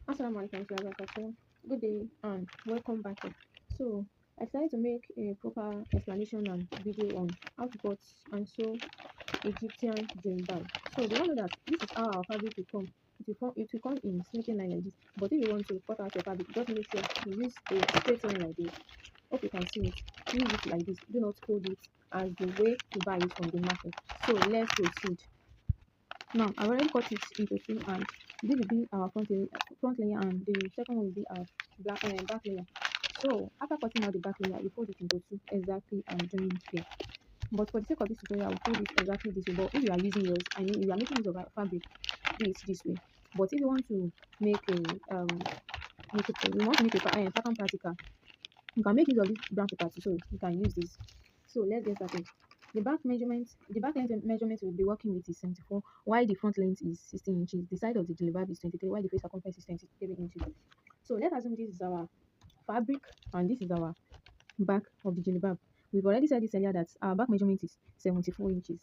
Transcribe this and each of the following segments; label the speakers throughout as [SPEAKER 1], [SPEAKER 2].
[SPEAKER 1] Assalamu alaikum warahmatullahi wabarakatuh. Good day and welcome back. So I decided to make a proper explanation and video on how to cut and sew Egyptian jilbab. So they all know that this is how our fabric will come. It will come in snaking line like this. But if you want to cut out your fabric, just make sure you use a straight line like this. Hope you can see it. Use it like this. Do not hold it as the way to buy it from the market. So let's proceed. Now I've already cut it into two, and this will be our front layer and the second one will be our back layer. So after cutting out the back layer, you fold it into two exactly and join it here. But for the sake of this tutorial, I will fold it exactly this way. But if you are using yours, I mean if you are making use of a fabric, do it this way. But if you want to make a you want to make a pattern practical, you can make use of this brown paper too, so you can use this. So let's get started. The back length measurement we'll be working with is 74, while the front length is 16 inches. The side of the jilbab is 23, while the face circumference is 23 inches. So let's assume this is our fabric and this is our back of the jilbab. We've already said this earlier that our back measurement is 74 inches.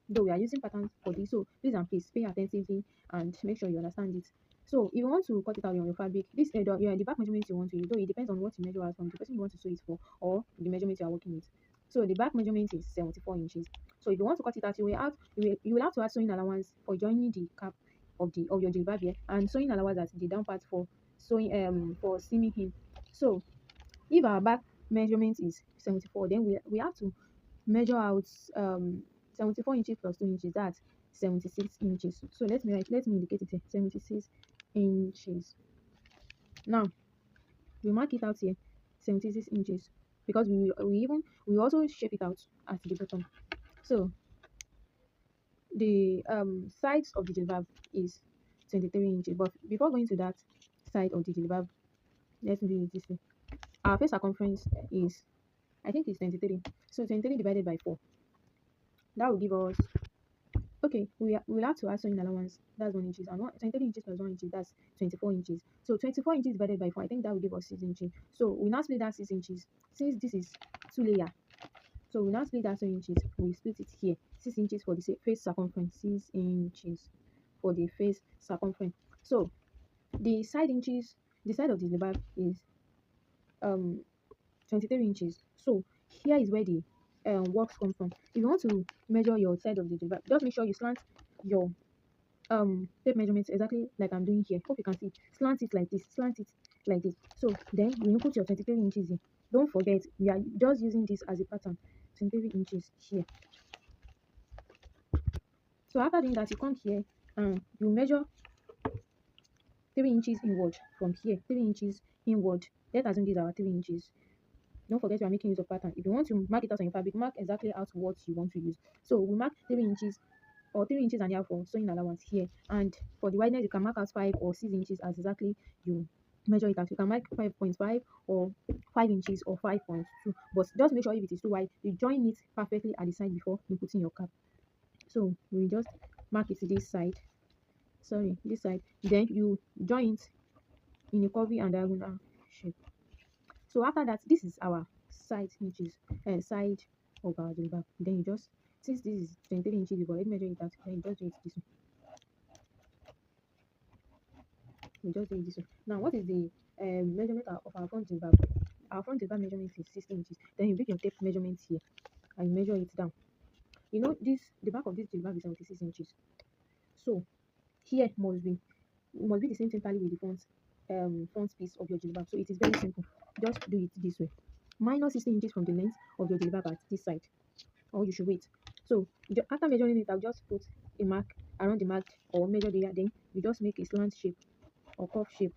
[SPEAKER 1] Though we are using patterns for this, so please and please pay attentively and make sure you understand it. So if you want to cut it out on your fabric, the back measurement you want to use, though it depends on what you measure out from the person you want to sew it for or the measurement you are working with. So the back measurement is 74 inches. So if you want to cut it out, you will have to add sewing allowance for joining the cap of your jilbab here, and sewing allowance at the down part for sewing for seaming in. So if our back measurement is 74, then we have to measure out 74 inches plus 2 inches, that's 76 inches. So let me indicate it here, 76 inches. Now we mark it out here, 76 inches, because we also shape it out at the bottom. So the sides of the jilbab is 23 inches, but before going to that side of the jilbab, let's do it this way. Our face circumference is, I think it's 23. So 23 divided by 4, that will give us, okay, we'll have to add sewing allowance, that's 1 inches, and 23 inches plus 1 inches, that's 24 inches. So 24 inches divided by 4, I think that will give us 6 inches. So we now split that 6 inches, since this is 2 layer. So we now split that 2 inches, we split it here, 6 inches for the face circumference, 6 inches for the face circumference. So the side of the jilbab is 23 inches. So here is where the works come from. If you want to measure your side of the jilbab, just make sure you slant your tape measurements exactly like I'm doing here. Hope you can see. Slant it like this. Slant it like this. So then when you put your 23 inches in, don't forget we are just using this as a pattern. 23 inches here. So after doing that, you come here and you measure 3 inches inward from here. 3 inches inward. Let's assume these are 3 inches. Don't forget you are making use of pattern. If you want to mark it out on your fabric, mark exactly out what you want to use. So we mark 3 inches or 3 inches and a half for sewing allowance here. And for the wideness, you can mark out 5 or 6 inches as exactly you measure it out. You can mark 5.5 or 5 inches or 5.2. But just make sure if it is too wide, you join it perfectly at the side before you put in your cap. So we just mark it to this side. Sorry, this side. Then you join it in a curvy and diagonal shape. So after that, this is our side inches, side of our jilbab. Then you just, since this is 23 inches, you've already measured it out, then you just do it this way. We just do it this way. Now, what is the measurement of our front jilbab? Our front jilbab measurement is 60 inches. Then you bring your tape measurement here and you measure it down. You know, the back of this jilbab is 76 inches. So here must be the same tally with the front piece of your jilbab. So it is very simple. Just do it this way. Minus 60 inches from the length of your jilbab at this side, or you should wait. So after measuring it, I'll just put a mark around the mark or measure the area. Then you just make a slant shape or curve shape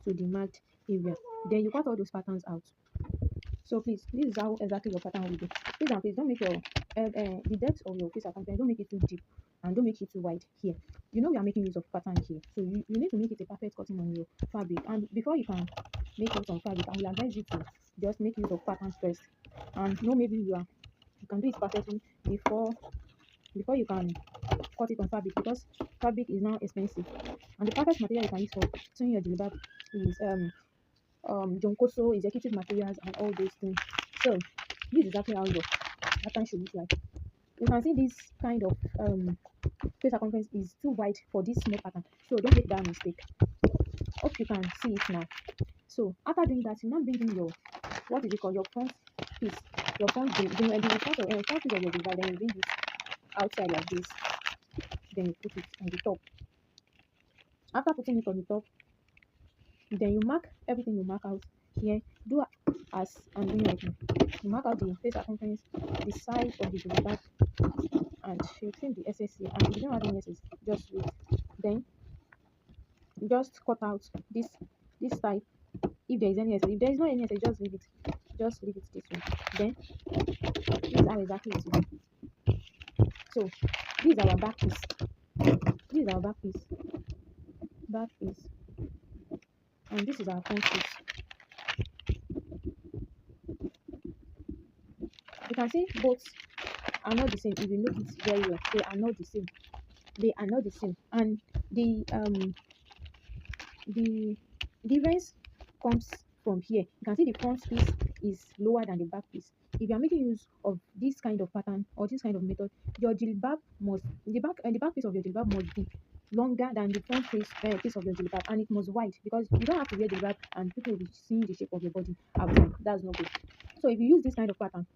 [SPEAKER 1] to the marked area. Then you cut all those patterns out. So please, this is how exactly your pattern will be. Please and please don't make your the depth of your face circumference, don't make it too deep and don't make it too wide here. You know we are making use of pattern here, so you need to make it a perfect cutting on your fabric. And before you can make it on fabric, I will advise you to just make use of patterns first. And know maybe you can do it perfectly before you can cut it on fabric, because fabric is now expensive. And the perfect material you can use for sewing your jilbab is jonkoso, executive materials, and all those things. So this is exactly how your pattern should look like. You can see this kind of face circumference is too wide for this small pattern, so don't make that mistake. Hope you can see it now. So after doing that, you now bring in your, what is it called, your front piece, your front the front piece of your jilbab. Then you bring it outside like this. Then you put it on the top. After putting it on the top, then you mark everything you mark out here. Do as I'm doing right now. You mark out the face circumference, the side of the jilbab, and you trim the excess here. And if you don't have any excess, just wait. Then just cut out this side. If there is any excess, if there is not any excess, just leave it. Just leave it this way. Then this is how exactly it will be. So this is our back piece. This is our back piece. Back piece. And this is our front piece. You can see both are not the same. If you look it very well, they are not the same. They are not the same. And the difference comes from here. You can see the front piece is lower than the back piece. If you are making use of this kind of pattern or this kind of method, your jilbab must the back piece of your jilbab must be longer than the front piece of your jilbab, and it must wide, because you don't have to wear jilbab and people will be seeing the shape of your body outside. That's not good. So if you use this kind of pattern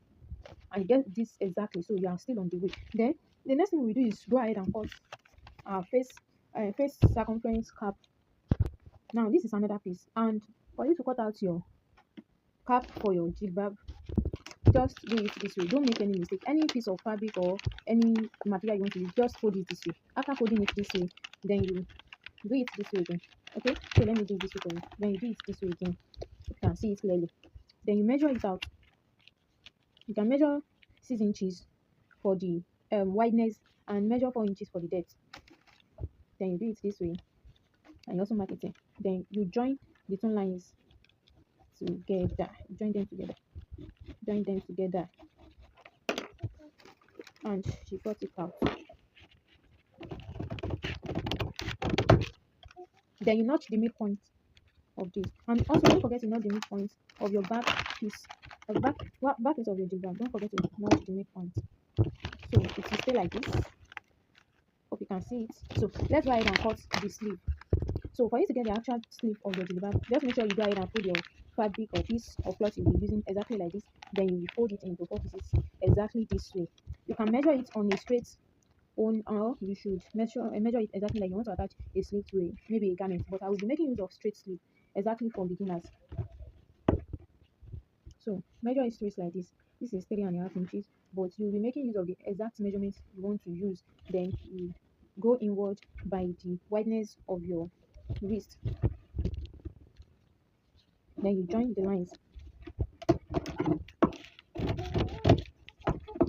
[SPEAKER 1] and get this exactly, so you are still on the way. Then the next thing we do is go ahead and cut our face circumference cap. Now this is another piece, and for you to cut out your cap for your jilbab, just do it this way. Don't make any mistake. Any piece of fabric or any material you want to use, just fold it this way. After folding it this way, then you do it this way again. Okay, so let me do this way for you. Then you do it this way again. You can see it clearly. Then you measure it out. You can measure 6 inches for the wideness and measure 4 inches for the depth. Then you do it this way, and you also mark it in. Then you join the two lines together. Join them together. Join them together, and she cut it out. Then you notch the midpoint of this, and also don't forget to notch the midpoint of your back piece, back piece of your jilbab. Don't forget to notch the midpoint, so it will stay like this. Hope you can see it. So let's go ahead and cut the sleeve. So for you to get the actual sleeve of your jilbab, just make sure you go ahead and fold your fabric or piece of cloth you'll be using exactly like this. Then you fold it into 4 pieces exactly this way. You can measure it on a straight one, or you should measure it exactly like you want to attach a sleeve to maybe a garment. But I will be making use of straight sleeve exactly for beginners. So measure it straight like this. This is 3.5 inches, but you'll be making use of the exact measurements you want to use. Then you go inward by the wideness of your wrist. Then you join the lines.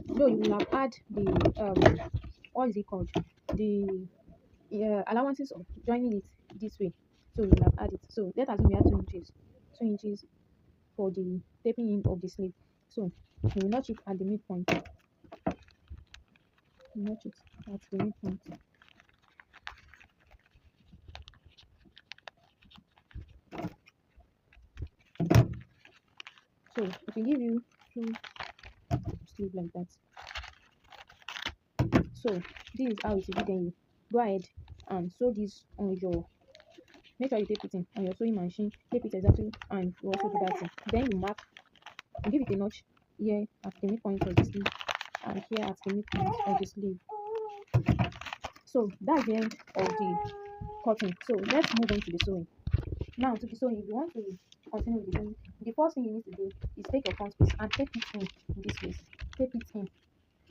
[SPEAKER 1] Though you will have add the what is it called, the allowances of joining it this way, so you will have add it. So let us assume we add 2 inches for the taping in of the sleeve. So you will notch it at the midpoint. Notch it at the midpoint. So it will give you 2 sleeve like that. So this is how it will be. Then you go ahead and sew this on your, make sure you tape it in on your sewing machine. Tape it exactly, and you also do that thing. Then you mark, you give it a notch here at the midpoint of the sleeve, and here at the midpoint of the sleeve. So that's the end of the cutting. So let's move on to the sewing. Now to the sewing, if you want to continue with the sewing, the first thing you need to do is take your front piece and tape it in this place. Tape it in.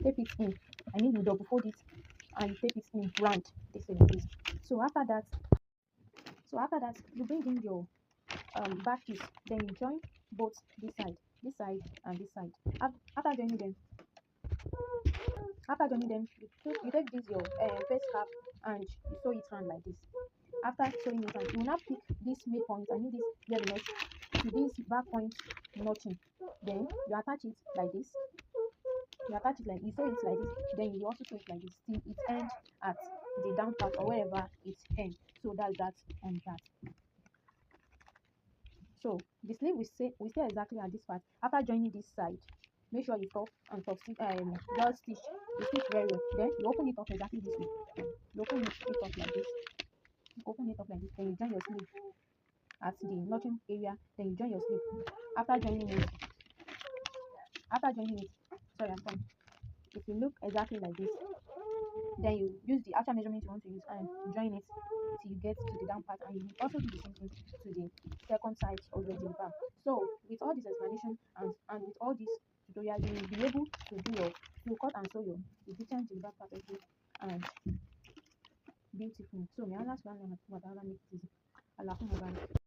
[SPEAKER 1] Tape it in. I need to double fold it and tape it in round this way like this. So after that, you bring in your back piece. Then you join both this side, and this side. After joining them, you take this your face cap and you sew it round like this. After sewing it round, you will now pick this midpoint. I need this yellow notch to this back point notching. Then you attach it like this. You attach it like you sew it like this. Then you also sew it like this till it ends at the down part or wherever it ends. So that's that on that. So the sleeve will stay exactly at this part. After joining this side, make sure you top and top stitch, just stitch the stitch very well. Then you open it up exactly this way. You open it up like this. You open it up like this. Then you join your sleeve. at the notching area, then you join your sleeve. After joining it, after joining it, sorry, I'm sorry. If you look exactly like this, then you use the actual measurement you want to use and join it till you get to the down part, and you also do the same thing to the second side of your jilbab. So with all this explanation and with all this tutorial, you will be able to do your to cut and sew your Egyptian jilbab perfectly and beautifully. So may Allah subhanahu wa ta'ala make it easy. Allah